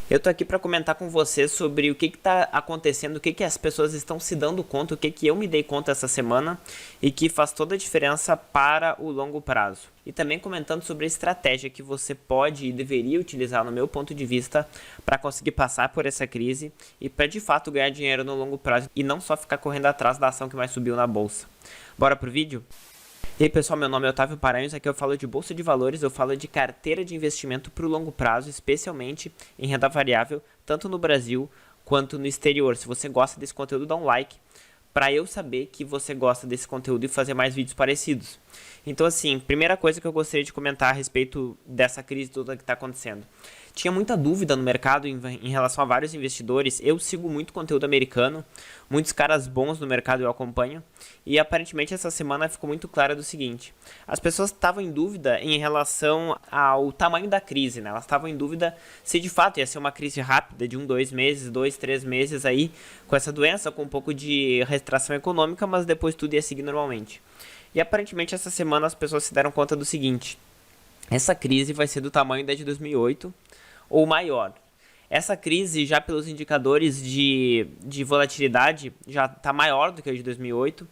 Eu tô aqui para comentar com você sobre o que está acontecendo, o que as pessoas estão se dando conta, o que eu me dei conta essa semana e que faz toda a diferença para o longo prazo. E também comentando sobre a estratégia que você pode e deveria utilizar, no meu ponto de vista, para conseguir passar por essa crise e para de fato ganhar dinheiro no longo prazo e não só ficar correndo atrás da ação que mais subiu na bolsa. Bora pro vídeo? E aí pessoal, meu nome é Otávio Paranhos, aqui eu falo de Bolsa de Valores, eu falo de carteira de investimento para o longo prazo, especialmente em renda variável, tanto no Brasil quanto no exterior. Se você gosta desse conteúdo, dá um like para eu saber que você gosta desse conteúdo e fazer mais vídeos parecidos. Então assim, primeira coisa que eu gostaria de comentar a respeito dessa crise toda que está acontecendo. Tinha muita dúvida no mercado em relação a vários investidores. Eu sigo muito conteúdo americano, muitos caras bons no mercado eu acompanho, e aparentemente essa semana ficou muito clara do seguinte: as pessoas estavam em dúvida em relação ao tamanho da crise, né? Elas estavam em dúvida se de fato ia ser uma crise rápida de 2 meses, 2, 3 meses aí, com essa doença, com um pouco de retração econômica, mas depois tudo ia seguir normalmente. E aparentemente essa semana as pessoas se deram conta do seguinte: essa crise vai ser do tamanho da de 2008 ou maior. Essa crise, já pelos indicadores de volatilidade, já está maior do que a de 2008.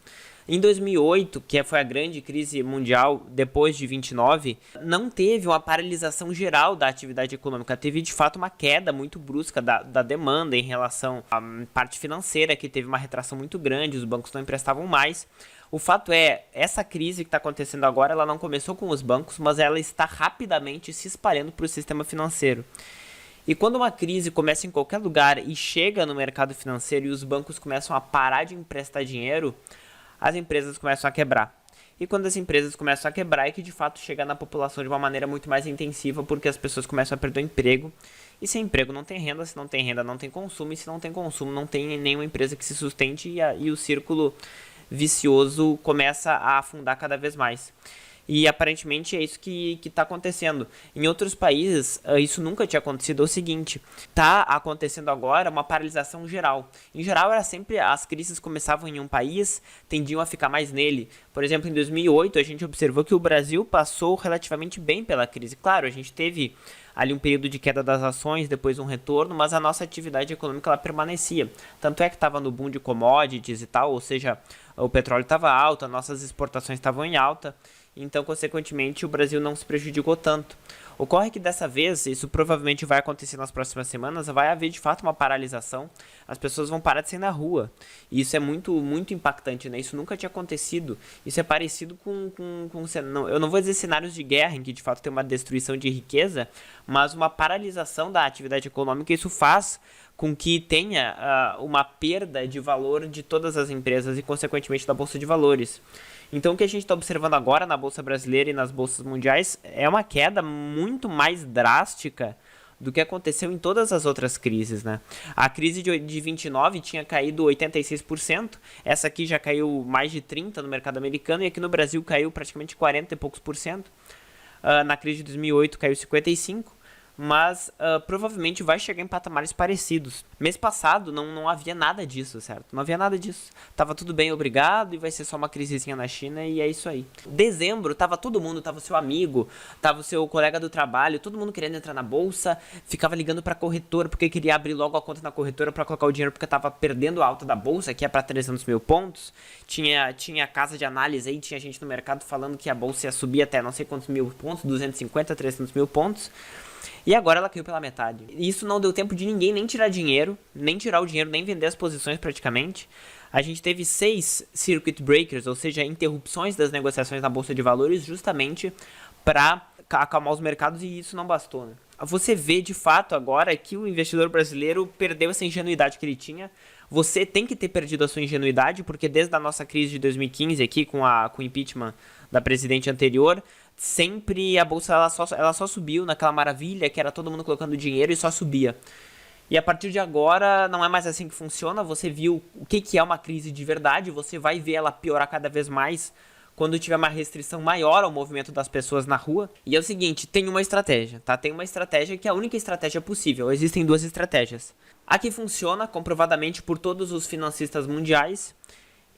Em 2008, que foi a grande crise mundial depois de 29, não teve uma paralisação geral da atividade econômica. Teve, de fato, uma queda muito brusca da demanda em relação à parte financeira, que teve uma retração muito grande, os bancos não emprestavam mais. O fato é, essa crise que está acontecendo agora, ela não começou com os bancos, mas ela está rapidamente se espalhando para o sistema financeiro. E quando uma crise começa em qualquer lugar e chega no mercado financeiro e os bancos começam a parar de emprestar dinheiro, as empresas começam a quebrar. E quando as empresas começam a quebrar é que de fato chega na população de uma maneira muito mais intensiva, porque as pessoas começam a perder o emprego. E sem emprego não tem renda, se não tem renda não tem consumo, e se não tem consumo não tem nenhuma empresa que se sustente e o círculo vicioso começa a afundar cada vez mais. E aparentemente é isso que está acontecendo. Em outros países, isso nunca tinha acontecido. É o seguinte, está acontecendo agora uma paralisação geral. Em geral, era sempre as crises começavam em um país, tendiam a ficar mais nele. Por exemplo, em 2008, a gente observou que o Brasil passou relativamente bem pela crise. Claro, a gente teve ali um período de queda das ações, depois um retorno, mas a nossa atividade econômica ela permanecia. Tanto é que estava no boom de commodities e tal, ou seja, o petróleo estava alto, as nossas exportações estavam em alta, então, consequentemente, o Brasil não se prejudicou tanto. Ocorre que dessa vez, isso provavelmente vai acontecer nas próximas semanas, vai haver de fato uma paralisação, as pessoas vão parar de sair na rua. E isso é muito impactante, né? Isso nunca tinha acontecido. Isso é parecido não, eu não vou dizer cenários de guerra, em que de fato tem uma destruição de riqueza, mas uma paralisação da atividade econômica. Isso faz com que tenha uma perda de valor de todas as empresas e, consequentemente, da Bolsa de Valores. Então, o que a gente está observando agora na Bolsa Brasileira e nas bolsas mundiais é uma queda muito mais drástica do que aconteceu em todas as outras crises, né? A crise de 29 tinha caído 86%, essa aqui já caiu mais de 30% no mercado americano e aqui no Brasil caiu praticamente 40 e poucos por cento. Na crise de 2008 caiu 55%. Mas provavelmente vai chegar em patamares parecidos. Mês passado não havia nada disso, certo? Não havia nada disso. Tava tudo bem, obrigado, e vai ser só uma crisezinha na China e é isso aí. Dezembro, tava todo mundo, tava o seu amigo, tava o seu colega do trabalho, todo mundo querendo entrar na bolsa, ficava ligando pra corretora porque queria abrir logo a conta na corretora pra colocar o dinheiro porque tava perdendo a alta da bolsa, que é pra 300 mil pontos. Tinha casa de análise aí, tinha gente no mercado falando que a bolsa ia subir até não sei quantos mil pontos, 250, 300 mil pontos. E agora ela caiu pela metade. Isso não deu tempo de ninguém nem tirar dinheiro, nem tirar o dinheiro, nem vender as posições praticamente. A gente teve 6 circuit breakers, ou seja, interrupções das negociações na Bolsa de Valores, justamente para acalmar os mercados, e isso não bastou, né? Você vê de fato agora que o investidor brasileiro perdeu essa ingenuidade que ele tinha. Você tem que ter perdido a sua ingenuidade, porque desde a nossa crise de 2015 aqui, com o impeachment da presidente anterior, sempre a bolsa ela só subiu naquela maravilha que era todo mundo colocando dinheiro e só subia. E a partir de agora não é mais assim que funciona. Você viu o que é uma crise de verdade, você vai ver ela piorar cada vez mais quando tiver uma restrição maior ao movimento das pessoas na rua. E é o seguinte, tem uma estratégia, tá? Tem uma estratégia que é a única estratégia possível. Existem duas estratégias. A que funciona comprovadamente por todos os financistas mundiais,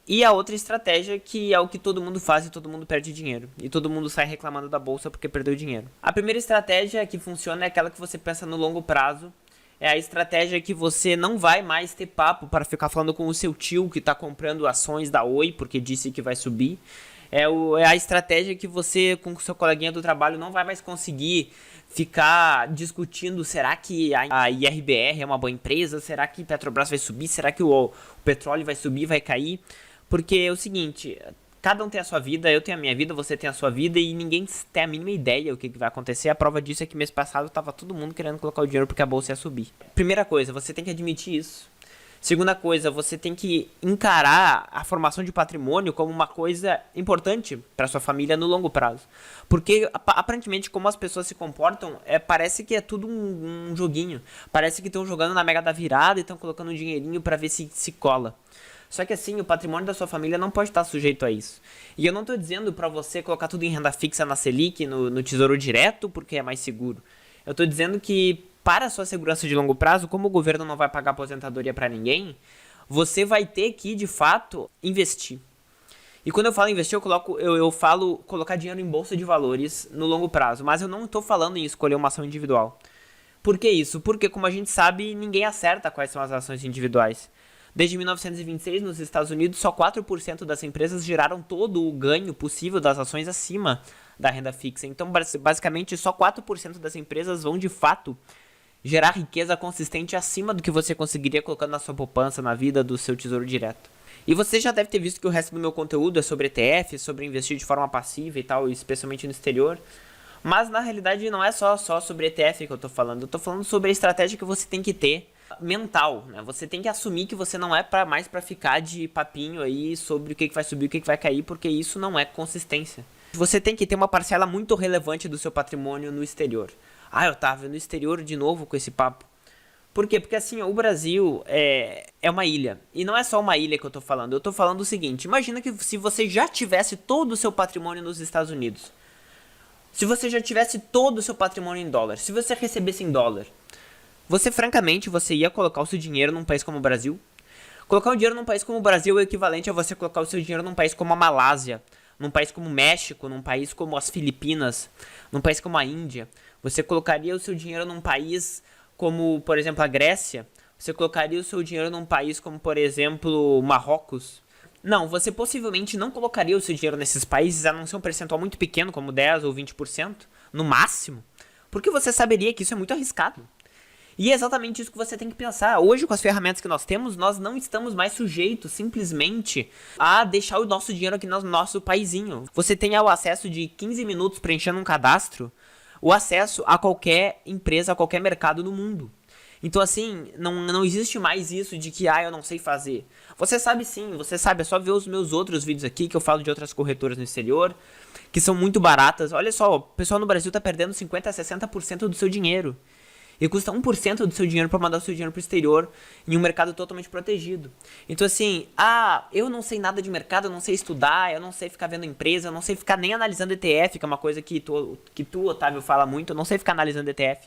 e a outra estratégia que é o que todo mundo faz e todo mundo perde dinheiro. E todo mundo sai reclamando da bolsa porque perdeu dinheiro. A primeira estratégia que funciona é aquela que você pensa no longo prazo É a estratégia que você não vai mais ter papo para ficar falando com o seu tio que está comprando ações da Oi porque disse que vai subir. É a estratégia que você, com o seu coleguinha do trabalho, não vai mais conseguir ficar discutindo: será que a IRBR é uma boa empresa? Será que Petrobras vai subir? Será que o petróleo vai subir, vai cair? Porque é o seguinte, cada um tem a sua vida, eu tenho a minha vida, você tem a sua vida e ninguém tem a mínima ideia o que vai acontecer. A prova disso é que mês passado tava todo mundo querendo colocar o dinheiro porque a bolsa ia subir. Primeira coisa, você tem que admitir isso. Segunda coisa, você tem que encarar a formação de patrimônio como uma coisa importante para sua família no longo prazo. Porque, aparentemente, como as pessoas se comportam, parece que é tudo um joguinho. Parece que estão jogando na Mega da Virada e estão colocando um dinheirinho para ver se cola. Só que assim, o patrimônio da sua família não pode estar sujeito a isso. E eu não estou dizendo para você colocar tudo em renda fixa na Selic, no Tesouro Direto, porque é mais seguro. Eu estou dizendo que, para a sua segurança de longo prazo, como o governo não vai pagar aposentadoria para ninguém, você vai ter que, de fato, investir. E quando eu falo investir, eu falo colocar dinheiro em bolsa de valores no longo prazo. Mas eu não estou falando em escolher uma ação individual. Por que isso? Porque, como a gente sabe, ninguém acerta quais são as ações individuais. Desde 1926, nos Estados Unidos, só 4% das empresas geraram todo o ganho possível das ações acima da renda fixa. Então, basicamente, só 4% das empresas vão, de fato, gerar riqueza consistente acima do que você conseguiria colocando na sua poupança, na vida do seu tesouro direto. E você já deve ter visto que o resto do meu conteúdo é sobre ETF, sobre investir de forma passiva e tal, especialmente no exterior. Mas, na realidade, não é só sobre ETF que eu tô falando. Eu tô falando sobre a estratégia que você tem que ter mental, né? Você tem que assumir que você não é mais pra ficar de papinho aí sobre o que vai subir, o que vai cair, porque isso não é consistência. Você tem que ter uma parcela muito relevante do seu patrimônio no exterior. Ah, Otávio, no exterior de novo com esse papo. Por quê? Porque assim, o Brasil é uma ilha. E não é só uma ilha que eu tô falando. Eu tô falando o seguinte: imagina que se você já tivesse todo o seu patrimônio nos Estados Unidos. Se você já tivesse todo o seu patrimônio em dólar. Se você recebesse em dólar. Francamente, você ia colocar o seu dinheiro num país como o Brasil? Colocar o dinheiro num país como o Brasil é o equivalente a você colocar o seu dinheiro num país como a Malásia, num país como o México, num país como as Filipinas, num país como a Índia. Você colocaria o seu dinheiro num país como, por exemplo, a Grécia? Você colocaria o seu dinheiro num país como, por exemplo, Marrocos? Não, você possivelmente não colocaria o seu dinheiro nesses países, a não ser um percentual muito pequeno, como 10 ou 20%, no máximo, porque você saberia que isso é muito arriscado. E é exatamente isso que você tem que pensar. Hoje, com as ferramentas que nós temos, nós não estamos mais sujeitos simplesmente a deixar o nosso dinheiro aqui no nosso paizinho. Você tem o acesso de 15 minutos preenchendo um cadastro, o acesso a qualquer empresa, a qualquer mercado no mundo. Então, assim, não existe mais isso de que, eu não sei fazer. Você sabe sim, você sabe, é só ver os meus outros vídeos aqui, que eu falo de outras corretoras no exterior, que são muito baratas. Olha só, o pessoal no Brasil tá perdendo 50% a 60% do seu dinheiro. E custa 1% do seu dinheiro para mandar o seu dinheiro para o exterior em um mercado totalmente protegido. Então assim, eu não sei nada de mercado, eu não sei estudar, eu não sei ficar vendo empresa, eu não sei ficar nem analisando ETF, que é uma coisa que tu, Otávio, fala muito, eu não sei ficar analisando ETF.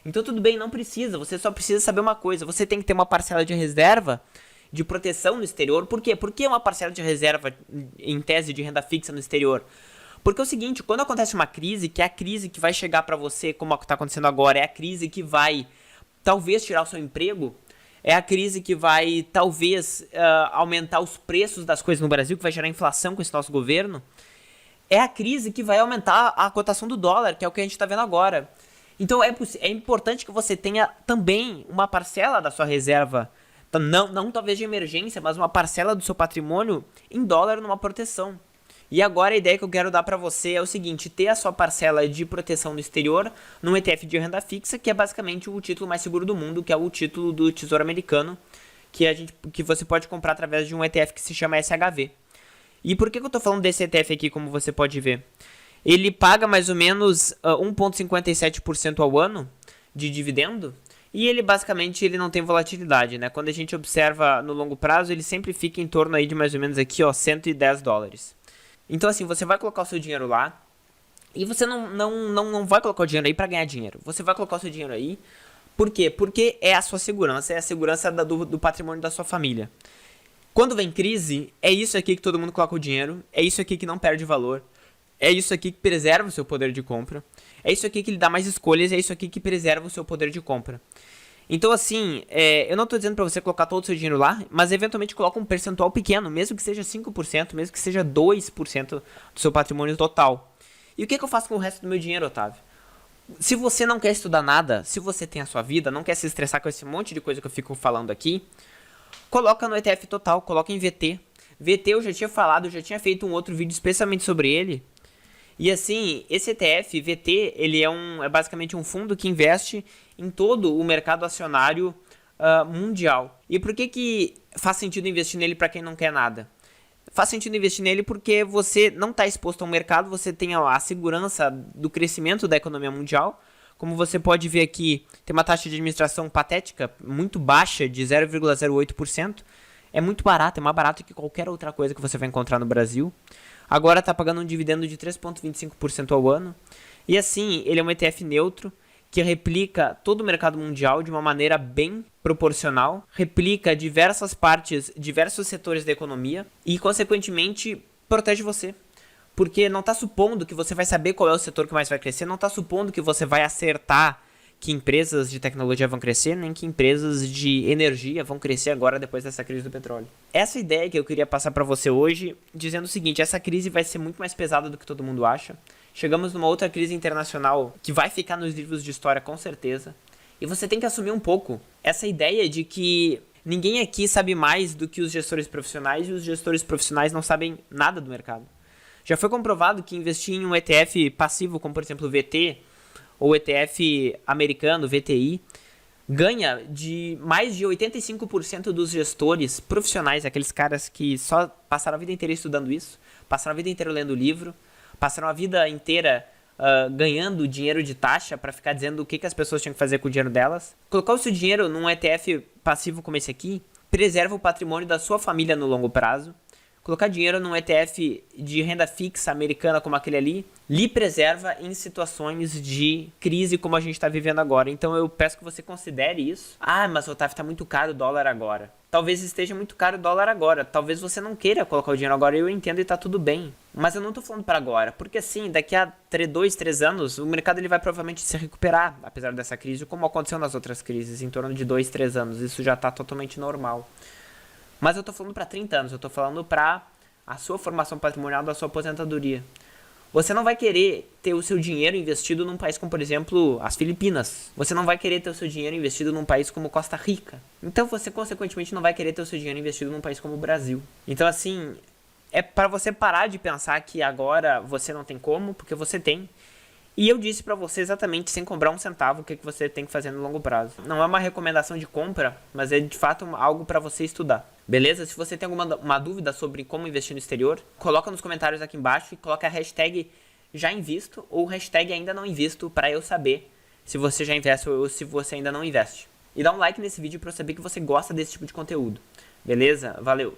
Então tudo bem, não precisa, você só precisa saber uma coisa: você tem que ter uma parcela de reserva de proteção no exterior. Por quê? Por que uma parcela de reserva em tese de renda fixa no exterior? Porque é o seguinte, quando acontece uma crise, que é a crise que vai chegar pra você, como está acontecendo agora, é a crise que vai talvez tirar o seu emprego, é a crise que vai talvez aumentar os preços das coisas no Brasil, que vai gerar inflação com esse nosso governo, é a crise que vai aumentar a cotação do dólar, que é o que a gente está vendo agora. Então é importante que você tenha também uma parcela da sua reserva, não talvez de emergência, mas uma parcela do seu patrimônio em dólar numa proteção. E agora a ideia que eu quero dar pra você é o seguinte: ter a sua parcela de proteção no exterior num ETF de renda fixa, que é basicamente o título mais seguro do mundo, que é o título do Tesouro Americano, que você pode comprar através de um ETF que se chama SHV. E por que eu tô falando desse ETF aqui, como você pode ver? Ele paga mais ou menos 1,57% ao ano de dividendo, e ele basicamente não tem volatilidade, né? Quando a gente observa no longo prazo, ele sempre fica em torno aí de mais ou menos aqui, $110. Então assim, você vai colocar o seu dinheiro lá e você não vai colocar o dinheiro aí para ganhar dinheiro. Você vai colocar o seu dinheiro aí, por quê? Porque é a sua segurança, é a segurança do patrimônio da sua família. Quando vem crise, é isso aqui que todo mundo coloca o dinheiro, é isso aqui que não perde valor, é isso aqui que preserva o seu poder de compra, é isso aqui que lhe dá mais escolhas, é isso aqui que preserva o seu poder de compra. Então, assim, eu não estou dizendo para você colocar todo o seu dinheiro lá, mas eventualmente coloca um percentual pequeno, mesmo que seja 5%, mesmo que seja 2% do seu patrimônio total. E o que eu faço com o resto do meu dinheiro, Otávio? Se você não quer estudar nada, se você tem a sua vida, não quer se estressar com esse monte de coisa que eu fico falando aqui, coloca no ETF total, coloca em VT. VT eu já tinha falado, eu já tinha feito um outro vídeo especialmente sobre ele. E assim, esse ETF, VT, ele é basicamente um fundo que investe em todo o mercado acionário mundial. E por que faz sentido investir nele para quem não quer nada? Faz sentido investir nele porque você não está exposto ao mercado, você tem a segurança do crescimento da economia mundial. Como você pode ver aqui, tem uma taxa de administração patética, muito baixa, de 0,08%. É muito barato, é mais barato que qualquer outra coisa que você vai encontrar no Brasil. Agora está pagando um dividendo de 3,25% ao ano. E assim, ele é um ETF neutro que replica todo o mercado mundial de uma maneira bem proporcional, replica diversas partes, diversos setores da economia e, consequentemente, protege você. Porque não está supondo que você vai saber qual é o setor que mais vai crescer, não está supondo que você vai acertar que empresas de tecnologia vão crescer, nem que empresas de energia vão crescer agora depois dessa crise do petróleo. Essa ideia que eu queria passar para você hoje, dizendo o seguinte, essa crise vai ser muito mais pesada do que todo mundo acha. Chegamos numa outra crise internacional que vai ficar nos livros de história com certeza. E você tem que assumir um pouco essa ideia de que ninguém aqui sabe mais do que os gestores profissionais e os gestores profissionais não sabem nada do mercado. Já foi comprovado que investir em um ETF passivo, como por exemplo o VT, ou ETF americano, VTI, ganha de mais de 85% dos gestores profissionais, aqueles caras que só passaram a vida inteira estudando isso, passaram a vida inteira lendo livro, passaram a vida inteira ganhando dinheiro de taxa para ficar dizendo o que as pessoas tinham que fazer com o dinheiro delas. Colocar o seu dinheiro num ETF passivo como esse aqui preserva o patrimônio da sua família no longo prazo. Colocar dinheiro num ETF de renda fixa americana como aquele ali, lhe preserva em situações de crise como a gente está vivendo agora. Então eu peço que você considere isso. Ah, mas Otávio, está muito caro o dólar agora. Talvez esteja muito caro o dólar agora. Talvez você não queira colocar o dinheiro agora, eu entendo e está tudo bem. Mas eu não estou falando para agora, porque assim, daqui a 2, 3 anos, o mercado ele vai provavelmente se recuperar, apesar dessa crise, como aconteceu nas outras crises, em torno de 2, 3 anos. Isso já está totalmente normal. Mas eu tô falando para 30 anos, eu tô falando para a sua formação patrimonial da sua aposentadoria. Você não vai querer ter o seu dinheiro investido num país como, por exemplo, as Filipinas. Você não vai querer ter o seu dinheiro investido num país como Costa Rica. Então você, consequentemente, não vai querer ter o seu dinheiro investido num país como o Brasil. Então, assim, é para você parar de pensar que agora você não tem como, porque você tem. E eu disse para você exatamente, sem cobrar um centavo, o que você tem que fazer no longo prazo. Não é uma recomendação de compra, mas é de fato algo para você estudar. Beleza? Se você tem alguma dúvida sobre como investir no exterior, coloca nos comentários aqui embaixo e coloca a hashtag já invisto ou hashtag ainda não invisto para eu saber se você já investe ou se você ainda não investe. E dá um like nesse vídeo para eu saber que você gosta desse tipo de conteúdo. Beleza? Valeu!